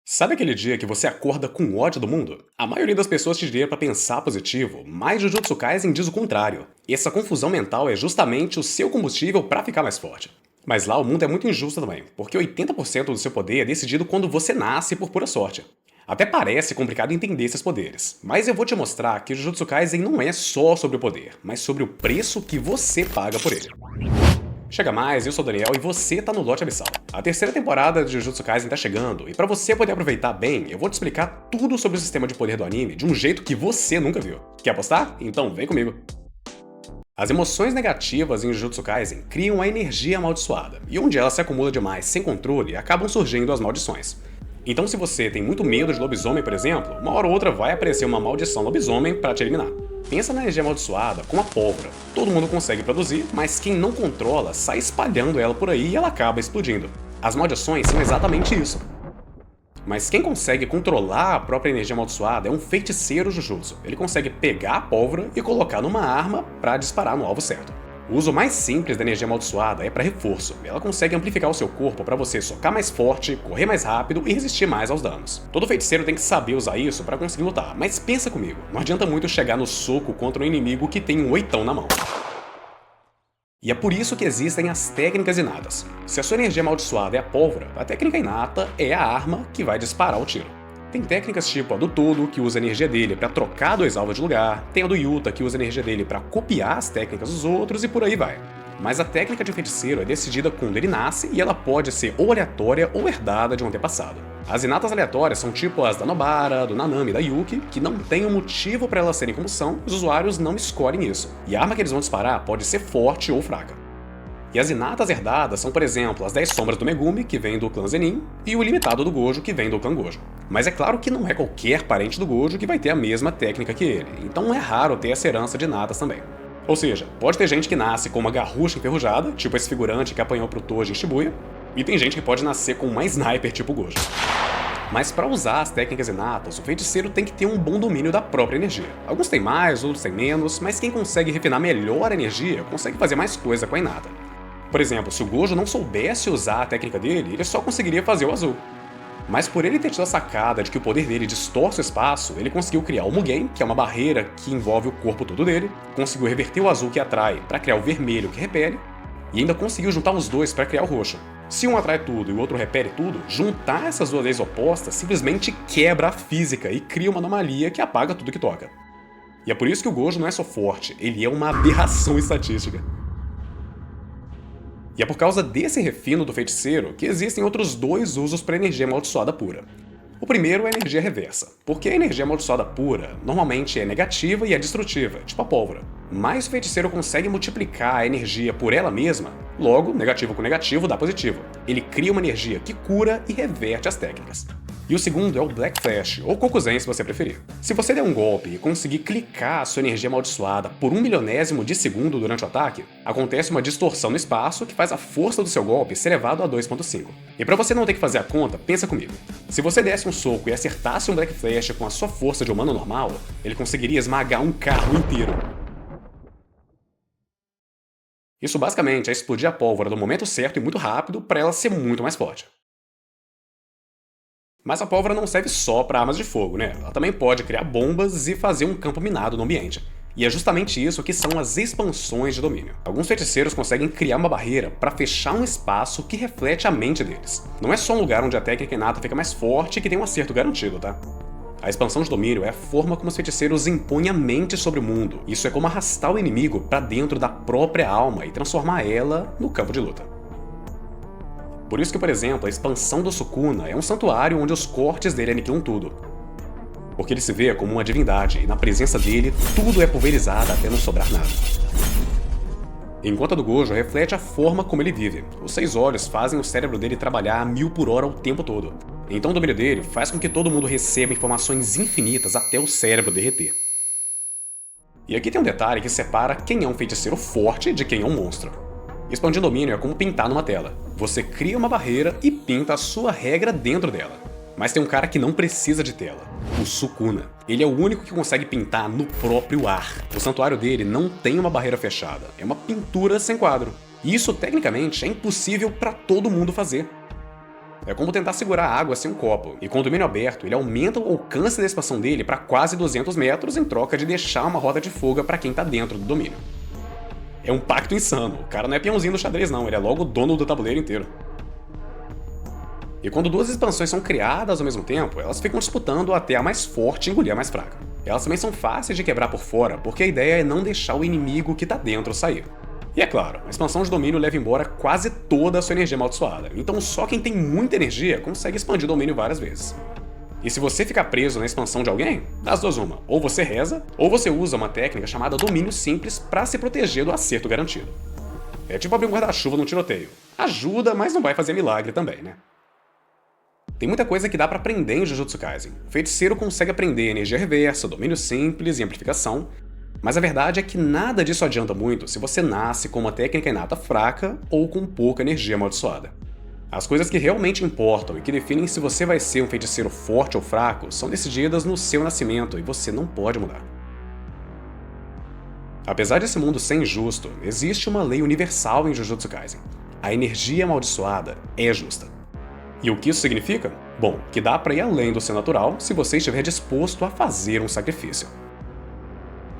Sabe aquele dia que você acorda com ódio do mundo? A maioria das pessoas te diria pra pensar positivo, mas Jujutsu Kaisen diz o contrário. Essa confusão mental é justamente o seu combustível pra ficar mais forte. Mas lá o mundo é muito injusto também, porque 80% do seu poder é decidido quando você nasce por pura sorte. Até parece complicado entender esses poderes, mas eu vou te mostrar que Jujutsu Kaisen não é só sobre o poder, mas sobre o preço que você paga por ele. Chega mais, eu sou o Daniel e você tá no Lote Abissal. A terceira temporada de Jujutsu Kaisen tá chegando, e pra você poder aproveitar bem, eu vou te explicar tudo sobre o sistema de poder do anime de um jeito que você nunca viu. Quer apostar? Então vem comigo! As emoções negativas em Jujutsu Kaisen criam a energia amaldiçoada, e onde ela se acumula demais sem controle, acabam surgindo as maldições. Então se você tem muito medo de lobisomem, por exemplo, uma hora ou outra vai aparecer uma maldição lobisomem pra te eliminar. Pensa na energia amaldiçoada como a pólvora. Todo mundo consegue produzir, mas quem não controla sai espalhando ela por aí e ela acaba explodindo. As maldições são exatamente isso. Mas quem consegue controlar a própria energia amaldiçoada é um feiticeiro Jujutsu. Ele consegue pegar a pólvora e colocar numa arma para disparar no alvo certo. O uso mais simples da energia amaldiçoada é para reforço. Ela consegue amplificar o seu corpo para você socar mais forte, correr mais rápido e resistir mais aos danos. Todo feiticeiro tem que saber usar isso para conseguir lutar, mas pensa comigo, não adianta muito chegar no soco contra um inimigo que tem um oitão na mão. E é por isso que existem as técnicas inatas. Se a sua energia amaldiçoada é a pólvora, a técnica inata é a arma que vai disparar o tiro. Tem técnicas tipo a do Todo, que usa a energia dele para trocar dois alvos de lugar, tem a do Yuta, que usa a energia dele para copiar as técnicas dos outros e por aí vai. Mas a técnica de um feiticeiro é decidida quando ele nasce e ela pode ser ou aleatória ou herdada de um antepassado. As inatas aleatórias são tipo as da Nobara, do Nanami e da Yuki, que não tem um motivo para elas serem como são, os usuários não escolhem isso, e a arma que eles vão disparar pode ser forte ou fraca. E as inatas herdadas são, por exemplo, as 10 sombras do Megumi, que vem do clã Zenin, e o ilimitado do Gojo, que vem do clã Gojo. Mas é claro que não é qualquer parente do Gojo que vai ter a mesma técnica que ele, então é raro ter essa herança de inatas também. Ou seja, pode ter gente que nasce com uma garrucha enferrujada, tipo esse figurante que apanhou pro Toji em Shibuya, e tem gente que pode nascer com uma sniper tipo Gojo. Mas para usar as técnicas inatas, o feiticeiro tem que ter um bom domínio da própria energia. Alguns têm mais, outros têm menos, mas quem consegue refinar melhor a energia consegue fazer mais coisa com a inata. Por exemplo, se o Gojo não soubesse usar a técnica dele, ele só conseguiria fazer o azul. Mas por ele ter tido a sacada de que o poder dele distorce o espaço, ele conseguiu criar o Mugen, que é uma barreira que envolve o corpo todo dele, conseguiu reverter o azul que atrai para criar o vermelho que repele, e ainda conseguiu juntar os dois para criar o roxo. Se um atrai tudo e o outro repele tudo, juntar essas duas leis opostas simplesmente quebra a física e cria uma anomalia que apaga tudo que toca. E é por isso que o Gojo não é só forte, ele é uma aberração estatística. E é por causa desse refino do feiticeiro que existem outros dois usos para energia amaldiçoada pura. O primeiro é a energia reversa, porque a energia amaldiçoada pura normalmente é negativa e é destrutiva, tipo a pólvora. Mas o feiticeiro consegue multiplicar a energia por ela mesma, logo, negativo com negativo dá positivo. Ele cria uma energia que cura e reverte as técnicas. E o segundo é o Black Flash, ou Kokuzen se você preferir. Se você der um golpe e conseguir clicar a sua energia amaldiçoada por 1 milionésimo de segundo durante o ataque, acontece uma distorção no espaço que faz a força do seu golpe ser elevado a 2.5. E para você não ter que fazer a conta, pensa comigo. Se você desse um soco e acertasse um Black Flash com a sua força de humano normal, ele conseguiria esmagar um carro inteiro. Isso basicamente é explodir a pólvora no momento certo e muito rápido para ela ser muito mais forte. Mas a pólvora não serve só para armas de fogo, né? Ela também pode criar bombas e fazer um campo minado no ambiente. E é justamente isso que são as expansões de domínio. Alguns feiticeiros conseguem criar uma barreira para fechar um espaço que reflete a mente deles. Não é só um lugar onde a técnica inata fica mais forte e que tem um acerto garantido, tá? A expansão de domínio é a forma como os feiticeiros impõem a mente sobre o mundo. Isso é como arrastar o inimigo para dentro da própria alma e transformar ela no campo de luta. Por isso que, por exemplo, a expansão do Sukuna é um santuário onde os cortes dele aniquilam tudo. Porque ele se vê como uma divindade e na presença dele tudo é pulverizado até não sobrar nada. Enquanto a do Gojo reflete a forma como ele vive. Os 6 olhos fazem o cérebro dele trabalhar a 1000 por hora o tempo todo. Então o domínio dele faz com que todo mundo receba informações infinitas até o cérebro derreter. E aqui tem um detalhe que separa quem é um feiticeiro forte de quem é um monstro. Expandir domínio é como pintar numa tela. Você cria uma barreira e pinta a sua regra dentro dela. Mas tem um cara que não precisa de tela, o Sukuna. Ele é o único que consegue pintar no próprio ar. O santuário dele não tem uma barreira fechada, é uma pintura sem quadro. E isso, tecnicamente, é impossível para todo mundo fazer. É como tentar segurar a água sem um copo, e com o domínio aberto, ele aumenta o alcance da expansão dele para quase 200 metros em troca de deixar uma rota de fuga para quem tá dentro do domínio. É um pacto insano, o cara não é peãozinho do xadrez não, ele é logo o dono do tabuleiro inteiro. E quando duas expansões são criadas ao mesmo tempo, elas ficam disputando até a mais forte engolir a mais fraca. Elas também são fáceis de quebrar por fora, porque a ideia é não deixar o inimigo que tá dentro sair. E é claro, a expansão de domínio leva embora quase toda a sua energia amaldiçoada, então só quem tem muita energia consegue expandir o domínio várias vezes. E se você ficar preso na expansão de alguém, das duas uma, ou você reza, ou você usa uma técnica chamada domínio simples para se proteger do acerto garantido. É tipo abrir um guarda-chuva num tiroteio. Ajuda, mas não vai fazer milagre também, né? Tem muita coisa que dá pra aprender em Jujutsu Kaisen. O feiticeiro consegue aprender energia reversa, domínio simples e amplificação, mas a verdade é que nada disso adianta muito se você nasce com uma técnica inata fraca ou com pouca energia amaldiçoada. As coisas que realmente importam e que definem se você vai ser um feiticeiro forte ou fraco são decididas no seu nascimento e você não pode mudar. Apesar desse mundo ser injusto, existe uma lei universal em Jujutsu Kaisen. A energia amaldiçoada é justa. E o que isso significa? Bom, que dá pra ir além do seu natural se você estiver disposto a fazer um sacrifício.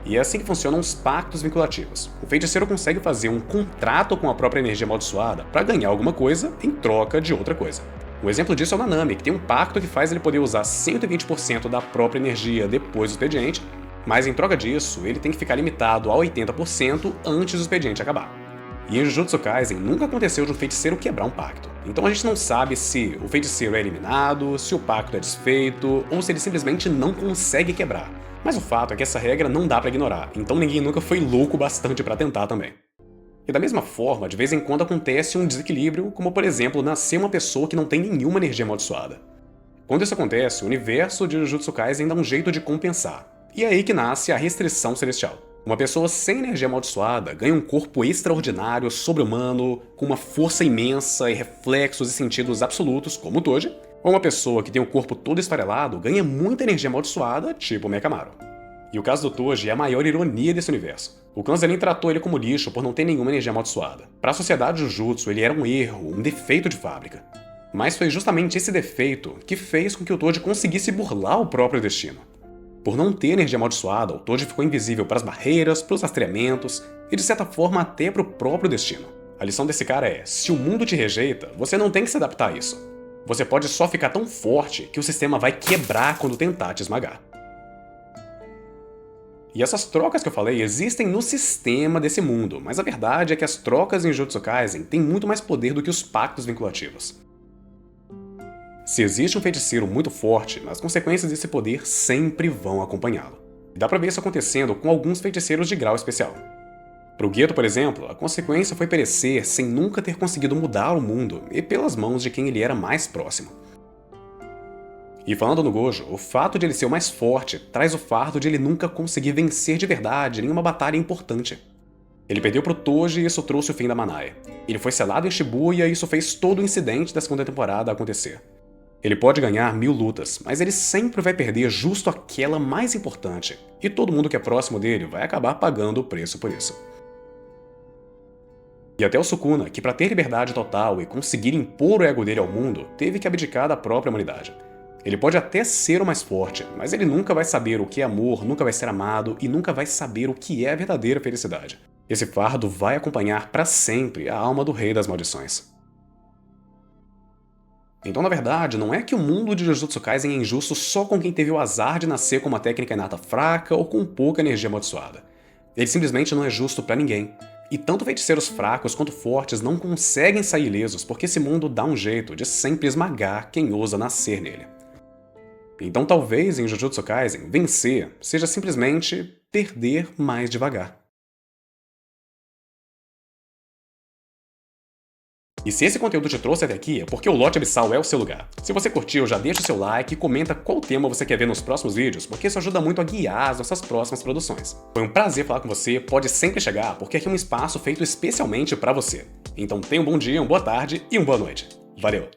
E é assim que funcionam os pactos vinculativos. O feiticeiro consegue fazer um contrato com a própria energia amaldiçoada para ganhar alguma coisa em troca de outra coisa. Um exemplo disso é o Nanami, que tem um pacto que faz ele poder usar 120% da própria energia depois do expediente, mas em troca disso, ele tem que ficar limitado a 80% antes do expediente acabar. E em Jujutsu Kaisen nunca aconteceu de um feiticeiro quebrar um pacto. Então a gente não sabe se o feiticeiro é eliminado, se o pacto é desfeito, ou se ele simplesmente não consegue quebrar. Mas o fato é que essa regra não dá pra ignorar, então ninguém nunca foi louco bastante pra tentar também. E da mesma forma, de vez em quando acontece um desequilíbrio, como por exemplo, nascer uma pessoa que não tem nenhuma energia amaldiçoada. Quando isso acontece, o universo de Jujutsu Kaisen dá um jeito de compensar. E é aí que nasce a restrição celestial. Uma pessoa sem energia amaldiçoada ganha um corpo extraordinário, sobre-humano, com uma força imensa e reflexos e sentidos absolutos, como o Toji, ou uma pessoa que tem o corpo todo esfarelado ganha muita energia amaldiçoada, tipo o Mekamaru. E o caso do Toji é a maior ironia desse universo. O clã Zenin tratou ele como lixo por não ter nenhuma energia amaldiçoada. Para a sociedade Jujutsu, ele era um erro, um defeito de fábrica. Mas foi justamente esse defeito que fez com que o Toji conseguisse burlar o próprio destino. Por não ter energia amaldiçoada, o Toji ficou invisível para as barreiras, para os rastreamentos e de certa forma até para o próprio destino. A lição desse cara é, se o mundo te rejeita, você não tem que se adaptar a isso. Você pode só ficar tão forte que o sistema vai quebrar quando tentar te esmagar. E essas trocas que eu falei existem no sistema desse mundo, mas a verdade é que as trocas em Jujutsu Kaisen têm muito mais poder do que os pactos vinculativos. Se existe um feiticeiro muito forte, as consequências desse poder sempre vão acompanhá-lo. E dá pra ver isso acontecendo com alguns feiticeiros de grau especial. Pro Geto, por exemplo, a consequência foi perecer sem nunca ter conseguido mudar o mundo e pelas mãos de quem ele era mais próximo. E falando no Gojo, o fato de ele ser o mais forte traz o fardo de ele nunca conseguir vencer de verdade em uma batalha importante. Ele perdeu pro Toji e isso trouxe o fim da Manai. Ele foi selado em Shibuya e isso fez todo o incidente da segunda temporada acontecer. Ele pode ganhar 1000 lutas, mas ele sempre vai perder justo aquela mais importante, e todo mundo que é próximo dele vai acabar pagando o preço por isso. E até o Sukuna, que para ter liberdade total e conseguir impor o ego dele ao mundo, teve que abdicar da própria humanidade. Ele pode até ser o mais forte, mas ele nunca vai saber o que é amor, nunca vai ser amado e nunca vai saber o que é a verdadeira felicidade. Esse fardo vai acompanhar para sempre a alma do Rei das Maldições. Então, na verdade, não é que o mundo de Jujutsu Kaisen é injusto só com quem teve o azar de nascer com uma técnica inata fraca ou com pouca energia amaldiçoada. Ele simplesmente não é justo pra ninguém. E tanto feiticeiros fracos quanto fortes não conseguem sair ilesos porque esse mundo dá um jeito de sempre esmagar quem ousa nascer nele. Então talvez em Jujutsu Kaisen, vencer seja simplesmente perder mais devagar. E se esse conteúdo te trouxe até aqui, é porque o Lote Abissal é o seu lugar. Se você curtiu, já deixa o seu like e comenta qual tema você quer ver nos próximos vídeos, porque isso ajuda muito a guiar as nossas próximas produções. Foi um prazer falar com você, pode sempre chegar, porque aqui é um espaço feito especialmente pra você. Então tenha um bom dia, uma boa tarde e uma boa noite. Valeu!